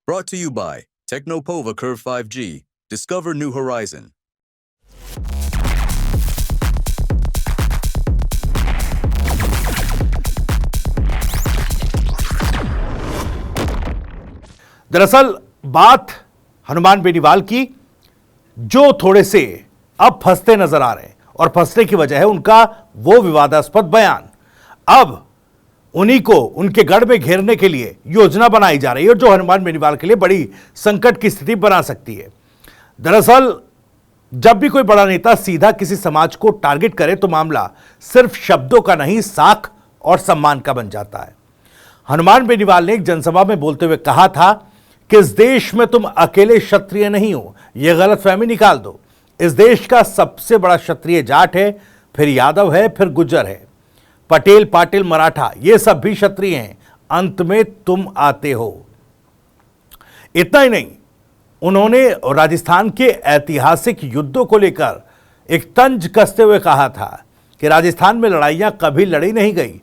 Brought to you by Technopova Curve 5G. Discover new horizon. दरअसल बात हनुमान बेनीवाल की, जो थोड़े से अब फंसते नजर आ रहे हैं और फंसने की वजह है उनका वो विवादास्पद बयान। अब उन्हीं को उनके गढ़ में घेरने के लिए योजना बनाई जा रही है जो हनुमान बेनीवाल के लिए बड़ी संकट की स्थिति बना सकती है। दरअसल जब भी कोई बड़ा नेता सीधा किसी समाज को टारगेट करे तो मामला सिर्फ शब्दों का नहीं, साख और सम्मान का बन जाता है। हनुमान बेनीवाल ने एक जनसभा में बोलते हुए कहा था कि इस देश में तुम अकेले क्षत्रिय नहीं हो, यह गलतफहमी निकाल दो। इस देश का सबसे बड़ा क्षत्रिय जाट है, फिर यादव है, फिर गुज्जर है, पटेल, पाटिल, मराठा, ये सब भी क्षत्रिय हैं, अंत में तुम आते हो। इतना ही नहीं, उन्होंने राजस्थान के ऐतिहासिक युद्धों को लेकर एक तंज कसते हुए कहा था कि राजस्थान में लड़ाइयां कभी लड़ी नहीं गई।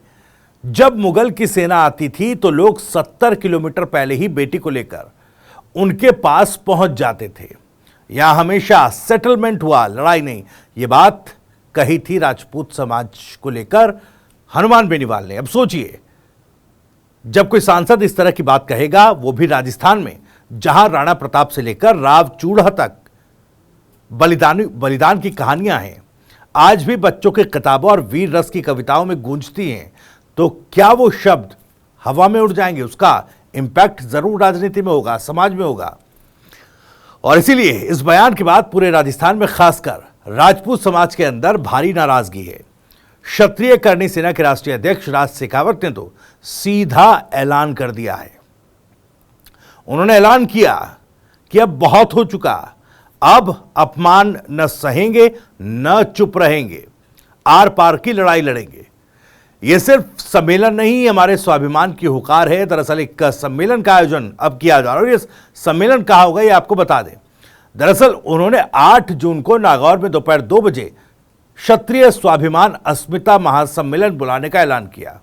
जब मुगल की सेना आती थी तो लोग 70 किलोमीटर पहले ही बेटी को लेकर उनके पास पहुंच जाते थे। यहां हमेशा सेटलमेंट हुआ, लड़ाई नहीं। ये बात कही थी राजपूत समाज को लेकर हनुमान बेनीवाल ने। अब सोचिए, जब कोई सांसद इस तरह की बात कहेगा, वो भी राजस्थान में जहां राणा प्रताप से लेकर राव चूड़ा तक बलिदान की कहानियां हैं, आज भी बच्चों की किताबों और वीर रस की कविताओं में गूंजती हैं, तो क्या वो शब्द हवा में उड़ जाएंगे? उसका इंपैक्ट जरूर राजनीति में होगा, समाज में होगा। और इसीलिए इस बयान के बाद पूरे राजस्थान में खासकर राजपूत समाज के अंदर भारी नाराजगी है। क्षत्रिय करणी सेना के राष्ट्रीय अध्यक्ष राज शेखावत ने तो सीधा ऐलान कर दिया है। उन्होंने ऐलान किया कि अब बहुत हो चुका, अब अपमान न सहेंगे न चुप रहेंगे, आर पार की लड़ाई लड़ेंगे। यह सिर्फ सम्मेलन नहीं, हमारे स्वाभिमान की हुकार है। दरअसल एक सम्मेलन का आयोजन अब किया जा रहा है और यह सम्मेलन कहाँ होगा ये आपको बता दें। दरअसल उन्होंने 8 जून को नागौर में दोपहर 2 बजे क्षत्रिय स्वाभिमान अस्मिता महासम्मेलन बुलाने का ऐलान किया।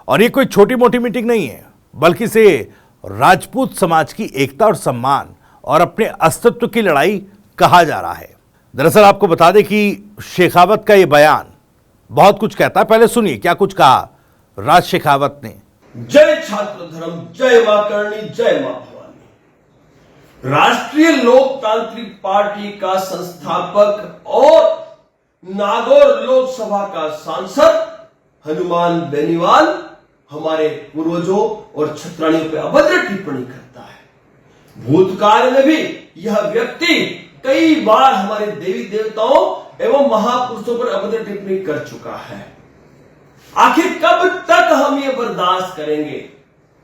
और ये कोई छोटी मोटी मीटिंग नहीं है, बल्कि इसे राजपूत समाज की एकता और सम्मान और अपने अस्तित्व की लड़ाई कहा जा रहा है। दरअसल आपको बता दें कि शेखावत का यह बयान बहुत कुछ कहता है। पहले सुनिए क्या कुछ कहा राज शेखावत ने। जय छात्र धर्म, जय मां करणी, जय मां भवानी। राष्ट्रीय लोकतांत्रिक पार्टी का संस्थापक और नागौर लोकसभा का सांसद हनुमान बेनीवाल हमारे पूर्वजों और छत्राणियों पर अभद्र टिप्पणी करता है। भूतकाल में भी यह व्यक्ति कई बार हमारे देवी देवताओं एवं महापुरुषों पर अभद्र टिप्पणी कर चुका है। आखिर कब तक हम ये बर्दाश्त करेंगे?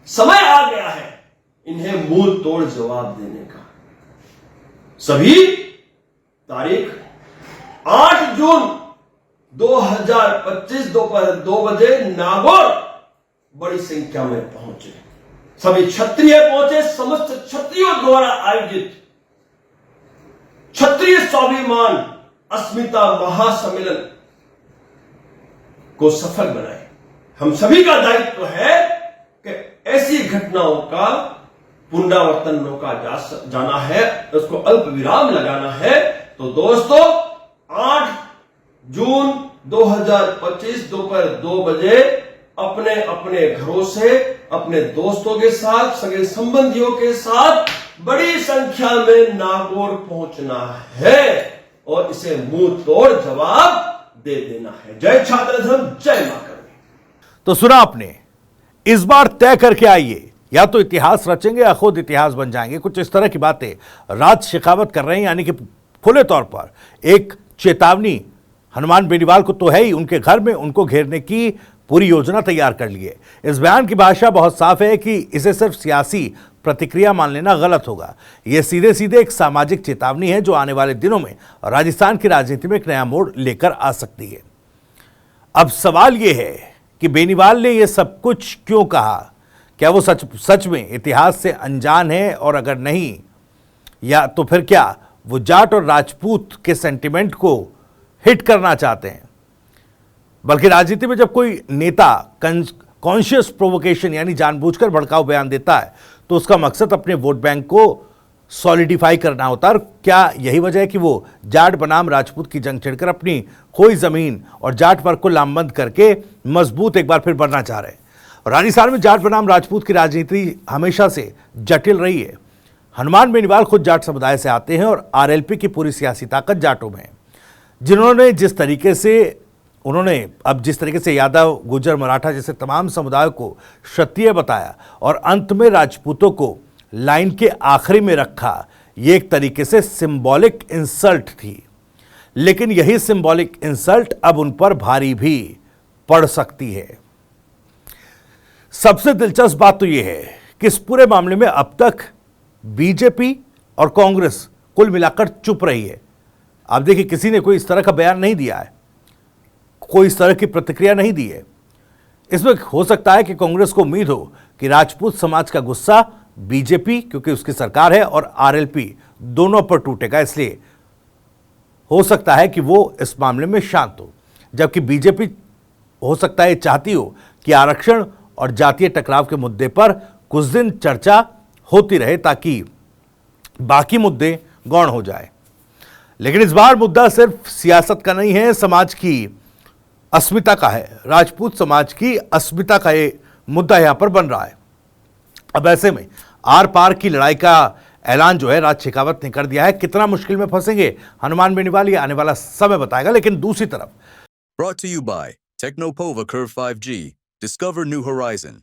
समय आ गया है इन्हें मुंह तोड़ जवाब देने का। सभी तारीख 8 जून 2025 दोपहर 2 बजे नागौर बड़ी संख्या में पहुंचे। सभी क्षत्रिय पहुंचे। समस्त क्षत्रियों द्वारा आयोजित क्षत्रिय स्वाभिमान अस्मिता महासम्मेलन को सफल बनाए। हम सभी का दायित्व है कि ऐसी घटनाओं का पुनरावर्तन रोका जाना है, उसको अल्प विराम लगाना है। तो दोस्तों, 8 जून 2025 दोपहर 2 बजे अपने अपने घरों से अपने दोस्तों के साथ, सगे संबंधियों के साथ बड़ी संख्या में नागौर पहुंचना है और इसे मुंह तोड़ जवाब दे देना है। जय छात्र धर्म, जय मां करणी। तो सुना आपने, इस बार तय करके आइए, या तो इतिहास रचेंगे या खुद इतिहास बन जाएंगे। कुछ इस तरह की बातें राज शेखावत कर रहे हैं, यानी कि खुले तौर पर एक चेतावनी हनुमान बेनीवाल को तो है ही, उनके घर में उनको घेरने की पूरी योजना तैयार कर ली है। इस बयान की भाषा बहुत साफ है कि इसे सिर्फ सियासी प्रतिक्रिया मान लेना गलत होगा। यह सीधे सीधे एक सामाजिक चेतावनी है जो आने वाले दिनों में राजस्थान की राजनीति में एक नया मोड़ लेकर आ सकती है। अब सवाल यह है कि बेनीवाल ने यह सब कुछ क्यों कहा? क्या वो सच में इतिहास से अनजान है? और अगर नहीं, या तो फिर क्या वो जाट और राजपूत के सेंटिमेंट को हिट करना चाहते हैं? बल्कि राजनीति में जब कोई नेता कॉन्शियस प्रोवोकेशन यानी जानबूझकर भड़काऊ बयान देता है तो उसका मकसद अपने वोट बैंक को सॉलिडिफाई करना होता है। और क्या यही वजह है कि वो जाट बनाम राजपूत की जंग छिड़कर अपनी खोई जमीन और जाट वर्ग को लामबंद करके मजबूत एक बार फिर बनना चाह रहे हैं? राजस्थान में जाट बनाम राजपूत की राजनीति हमेशा से जटिल रही है। हनुमान बेनीवाल खुद जाट समुदाय से आते हैं और आरएलपी की पूरी सियासी ताकत जाटों में है। जिस तरीके से यादव, गुर्जर, मराठा जैसे तमाम समुदायों को क्षत्रिय बताया और अंत में राजपूतों को लाइन के आखिरी में रखा, ये एक तरीके से सिंबॉलिक इंसल्ट थी। लेकिन यही सिंबॉलिक इंसल्ट अब उन पर भारी भी पड़ सकती है। सबसे दिलचस्प बात तो यह है कि इस पूरे मामले में अब तक बीजेपी और कांग्रेस कुल मिलाकर चुप रही है। आप देखिए, किसी ने कोई इस तरह का बयान नहीं दिया है, कोई इस तरह की प्रतिक्रिया नहीं दी है। इसमें हो सकता है कि कांग्रेस को उम्मीद हो कि राजपूत समाज का गुस्सा बीजेपी, क्योंकि उसकी सरकार है, और आरएलपी दोनों पर टूटेगा, इसलिए हो सकता है कि वो इस मामले में शांत हो। जबकि बीजेपी हो सकता है चाहती हो कि आरक्षण और जातीय टकराव के मुद्दे पर कुछ दिन चर्चा होती रहे ताकि बाकी मुद्दे गौण हो जाए। लेकिन इस बार मुद्दा सिर्फ सियासत का नहीं है, समाज की अस्मिता का है। राजपूत समाज की अस्मिता का ये मुद्दा यहां पर बन रहा है। अब ऐसे में आर पार की लड़ाई का ऐलान जो है राज शेखावत ने कर दिया है। कितना मुश्किल में फंसेंगे हनुमान बेनीवाल, ये आने वाला समय बताएगा। लेकिन दूसरी तरफ Brought to you by Technopova Curve 5G. Discover new horizon.